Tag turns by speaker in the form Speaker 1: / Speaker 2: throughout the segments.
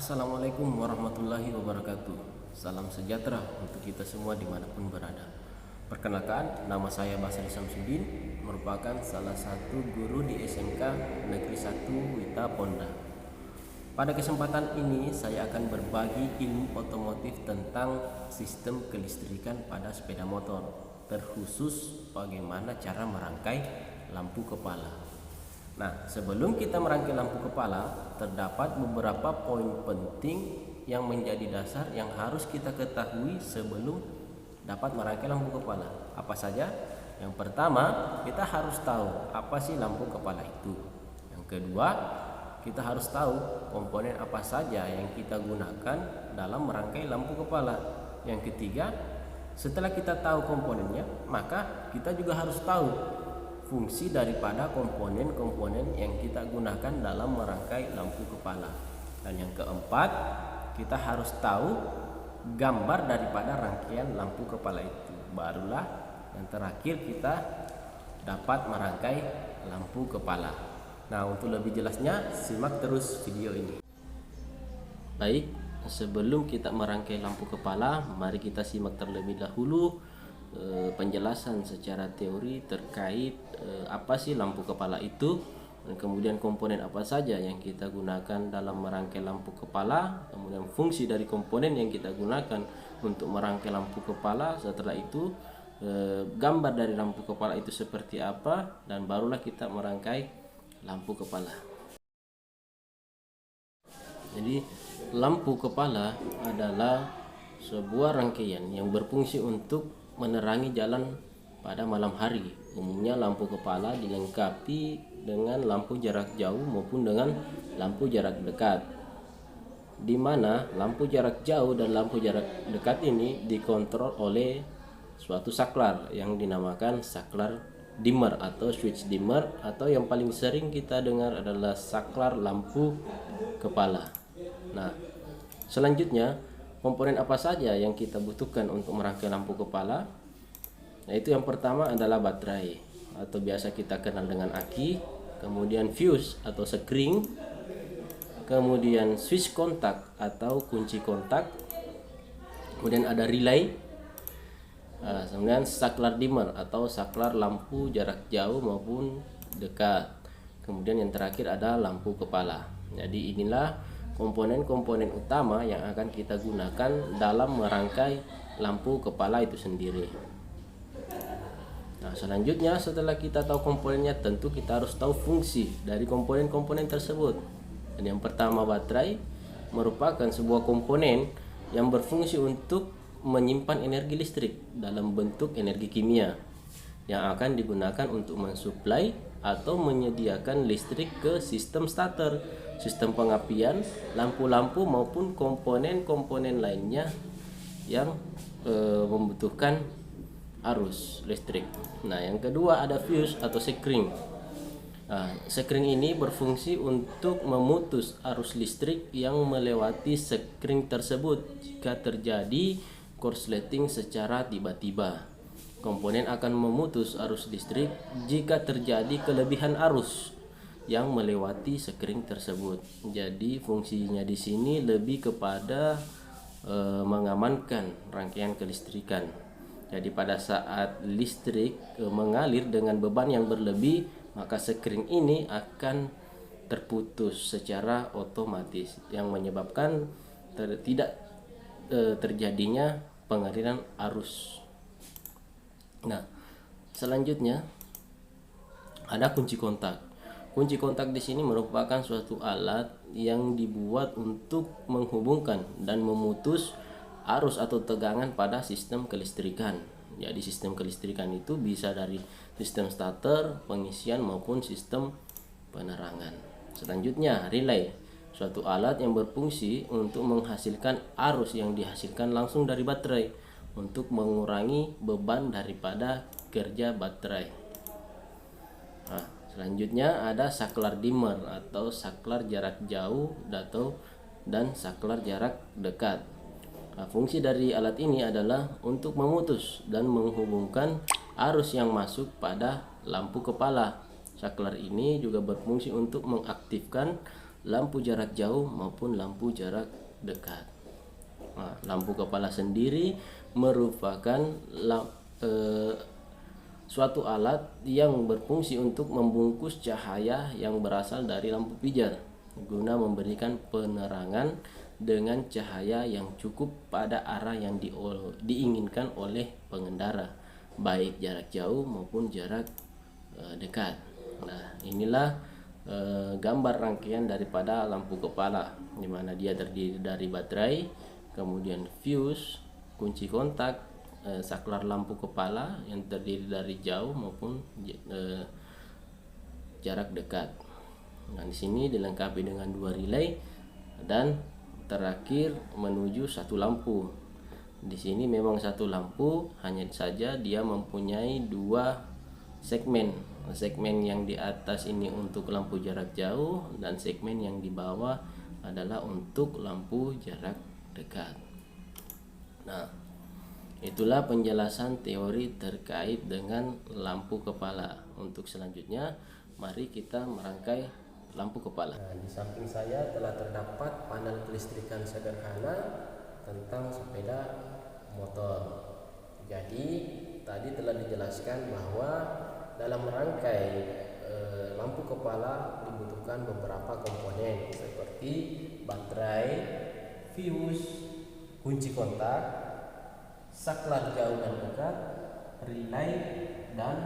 Speaker 1: Assalamualaikum warahmatullahi wabarakatuh. Salam sejahtera untuk kita semua dimanapun berada. Perkenalkan, nama saya Basri Samsudin, merupakan salah satu guru di SMK Negeri 1 Wita Ponda. Pada kesempatan ini saya akan berbagi ilmu otomotif tentang sistem kelistrikan pada sepeda motor, terkhusus bagaimana cara merangkai lampu kepala. Nah, sebelum kita merangkai lampu kepala, terdapat beberapa poin penting yang menjadi dasar yang harus kita ketahui sebelum dapat merangkai lampu kepala. Apa saja? Yang pertama, kita harus tahu apa sih lampu kepala itu. Yang kedua, kita harus tahu komponen apa saja yang kita gunakan dalam merangkai lampu kepala. Yang ketiga, setelah kita tahu komponennya, maka kita juga harus tahu fungsi daripada komponen-komponen yang kita gunakan dalam merangkai lampu kepala. Dan yang keempat, kita harus tahu gambar daripada rangkaian lampu kepala itu. Barulah yang terakhir kita dapat merangkai lampu kepala. Nah, untuk lebih jelasnya simak terus video ini. Baik, sebelum kita merangkai lampu kepala, mari kita simak terlebih dahulu penjelasan secara teori terkait apa sih lampu kepala itu, dan kemudian komponen apa saja yang kita gunakan dalam merangkai lampu kepala, kemudian fungsi dari komponen yang kita gunakan untuk merangkai lampu kepala. Setelah itu gambar dari lampu kepala itu seperti apa, dan barulah kita merangkai lampu kepala. Jadi lampu kepala adalah sebuah rangkaian yang berfungsi untuk menerangi jalan pada malam hari. Umumnya lampu kepala dilengkapi dengan lampu jarak jauh maupun dengan lampu jarak dekat, di mana lampu jarak jauh dan lampu jarak dekat ini dikontrol oleh suatu saklar yang dinamakan saklar dimmer atau switch dimmer, atau yang paling sering kita dengar adalah saklar lampu kepala. Nah, selanjutnya komponen apa saja yang kita butuhkan untuk merangkai lampu kepala? Yaitu yang pertama adalah baterai atau biasa kita kenal dengan aki, kemudian fuse atau sekring, kemudian switch kontak atau kunci kontak, kemudian ada relay, kemudian saklar dimmer atau saklar lampu jarak jauh maupun dekat, kemudian yang terakhir ada lampu kepala. Jadi inilah komponen-komponen utama yang akan kita gunakan dalam merangkai lampu kepala itu sendiri. Nah, selanjutnya setelah kita tahu komponennya, tentu kita harus tahu fungsi dari komponen-komponen tersebut. Dan yang pertama, baterai merupakan sebuah komponen yang berfungsi untuk menyimpan energi listrik dalam bentuk energi kimia yang akan digunakan untuk mensuplai atau menyediakan listrik ke sistem starter, sistem pengapian, lampu-lampu maupun komponen-komponen lainnya yang membutuhkan arus listrik. Nah, yang kedua ada fuse atau sekring. Nah, sekring ini berfungsi untuk memutus arus listrik yang melewati sekring tersebut jika terjadi korsleting secara tiba-tiba. Komponen akan memutus arus listrik jika terjadi kelebihan arus yang melewati sekring tersebut. Jadi fungsinya di sini lebih kepada mengamankan rangkaian kelistrikan. Jadi pada saat listrik mengalir dengan beban yang berlebih, maka sekring ini akan terputus secara otomatis yang menyebabkan tidak terjadinya pengaliran arus. Nah, selanjutnya ada kunci kontak. Kunci kontak di sini merupakan suatu alat yang dibuat untuk menghubungkan dan memutus arus atau tegangan pada sistem kelistrikan. Jadi sistem kelistrikan itu bisa dari sistem starter, pengisian maupun sistem penerangan. Selanjutnya relay, suatu alat yang berfungsi untuk menghasilkan arus yang dihasilkan langsung dari baterai untuk mengurangi beban daripada kerja baterai. Nah, selanjutnya ada saklar dimmer atau saklar jarak jauh dan saklar jarak dekat. Nah, fungsi dari alat ini adalah untuk memutus dan menghubungkan arus yang masuk pada lampu kepala. Saklar ini juga berfungsi untuk mengaktifkan lampu jarak jauh maupun lampu jarak dekat. Nah, lampu kepala sendiri merupakan suatu alat yang berfungsi untuk membungkus cahaya yang berasal dari lampu pijar guna memberikan penerangan dengan cahaya yang cukup pada arah yang diinginkan oleh pengendara, baik jarak jauh maupun jarak dekat. Nah, inilah gambar rangkaian daripada lampu kepala, di mana dia terdiri dari baterai, kemudian fuse, kunci kontak, saklar lampu kepala yang terdiri dari jauh maupun jarak dekat. Nah, di sini dilengkapi dengan 2 relay dan terakhir menuju satu lampu. Di sini memang satu lampu, hanya saja dia mempunyai 2 segmen. Segmen yang di atas ini untuk lampu jarak jauh dan segmen yang di bawah adalah untuk lampu jarak dekat. Nah, itulah penjelasan teori terkait dengan lampu kepala. Untuk selanjutnya, mari kita merangkai lampu kepala. Nah, di samping saya telah terdapat panel kelistrikan sederhana tentang sepeda motor. Jadi tadi telah dijelaskan bahwa dalam merangkai lampu kepala dibutuhkan beberapa komponen seperti baterai, fuse, kunci kontak, saklar jauh dan dekat, relay, dan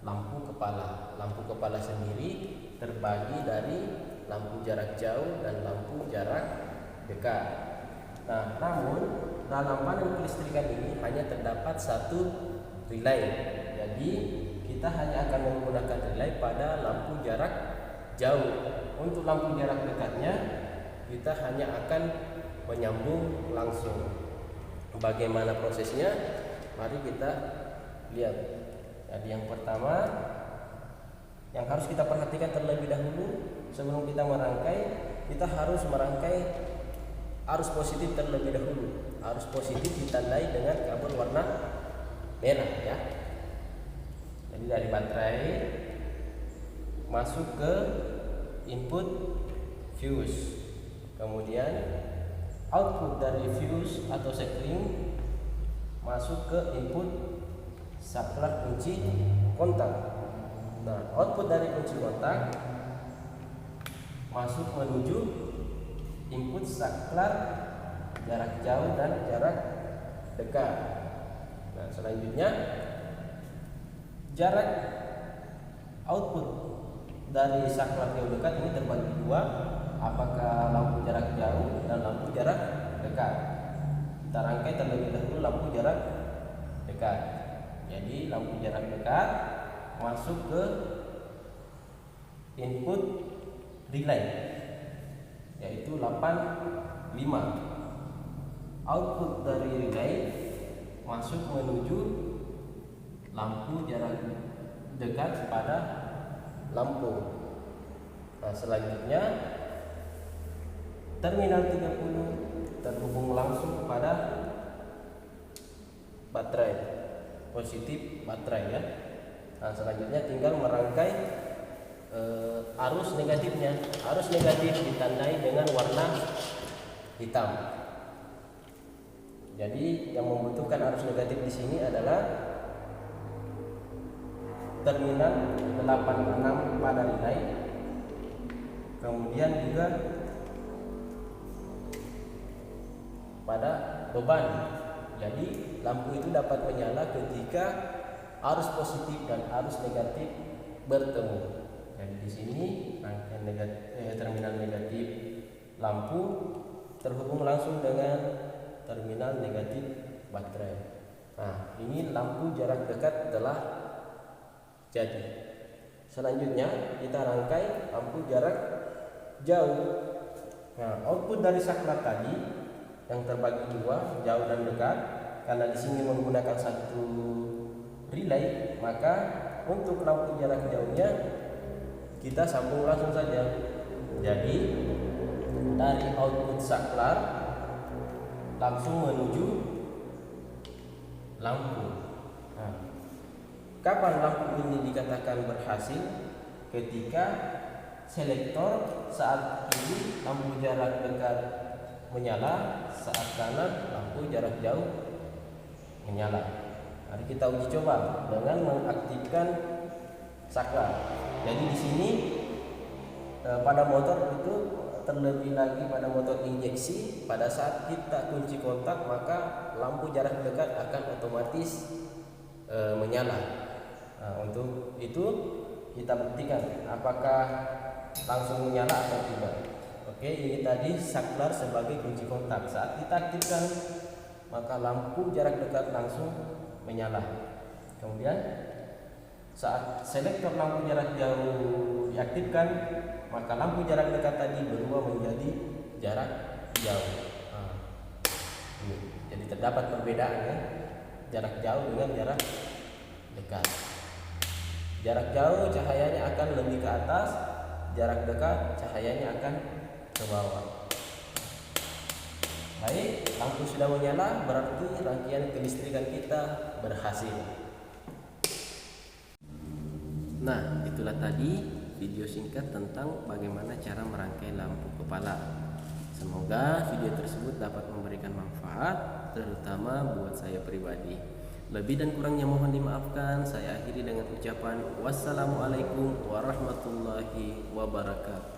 Speaker 1: lampu kepala. Lampu kepala sendiri terbagi dari lampu jarak jauh dan lampu jarak dekat. Nah, namun dalam panel kelistrikan ini hanya terdapat satu relay. Jadi kita hanya akan menggunakan relay pada lampu jarak jauh. Untuk lampu jarak dekatnya kita hanya akan menyambung langsung. Bagaimana prosesnya? Mari kita lihat. Jadi yang pertama yang harus kita perhatikan terlebih dahulu sebelum kita merangkai, kita harus merangkai arus positif terlebih dahulu. Arus positif ditandai dengan kabel warna merah, ya. Jadi dari baterai masuk ke input fuse, kemudian output dari fuse atau sekring masuk ke input saklar kunci kontak. Nah, output dari kunci kontak masuk menuju input saklar jarak jauh dan jarak dekat. Nah, selanjutnya jarak output dari saklar jauh dekat ini terbagi 2, apakah lampu jarak jauh dan lampu jarak dekat. Kita rangkai terlebih dahulu lampu jarak dekat. Jadi lampu jarak dekat masuk ke input relay yaitu 85. Output dari relay masuk menuju lampu jarak dekat pada lampu. Nah, selanjutnya terminal 30 terhubung langsung kepada baterai, positif baterai, ya. Nah, selanjutnya tinggal merangkai arus negatifnya. Arus negatif ditandai dengan warna hitam. Jadi yang membutuhkan arus negatif di sini adalah terminal 86 pada relay, kemudian juga pada beban. Jadi lampu itu dapat menyala ketika arus positif dan arus negatif bertemu. Jadi di sini rangkaian terminal negatif lampu terhubung langsung dengan terminal negatif baterai. Nah, ini lampu jarak dekat telah jadi. Selanjutnya kita rangkai lampu jarak jauh. Nah, output dari saklar tadi yang terbagi 2, jauh dan dekat, karena di sini menggunakan satu relay, maka untuk lampu jarak jauhnya kita sambung langsung saja. Jadi dari output saklar langsung menuju lampu. Nah, kapan lampu ini dikatakan berhasil? Ketika selektor, saat kiri lampu jarak dekat menyala, saat kanan lampu jarak jauh menyala. Mari kita uji coba dengan mengaktifkan saklar. Jadi di sini pada motor itu, terlebih lagi pada motor injeksi, pada saat kita kunci kontak maka lampu jarak dekat akan otomatis menyala. Untuk itu kita buktikan apakah langsung menyala atau tidak. Oke, ini tadi saklar sebagai kunci kontak. Saat kita aktifkan maka lampu jarak dekat langsung menyala. Kemudian saat selektor lampu jarak jauh diaktifkan, maka lampu jarak dekat tadi berubah menjadi jarak jauh. Jadi terdapat perbedaannya jarak jauh dengan jarak dekat. Jarak jauh cahayanya akan lebih ke atas, jarak dekat cahayanya akan ke bawah. Baik, lampu sudah menyala, berarti rangkaian kelistrikan kita berhasil. Nah, itulah tadi video singkat tentang bagaimana cara merangkai lampu kepala. Semoga video tersebut dapat memberikan manfaat, terutama buat saya pribadi. Lebih dan kurangnya mohon dimaafkan. Saya akhiri dengan ucapan wassalamualaikum warahmatullahi wabarakatuh.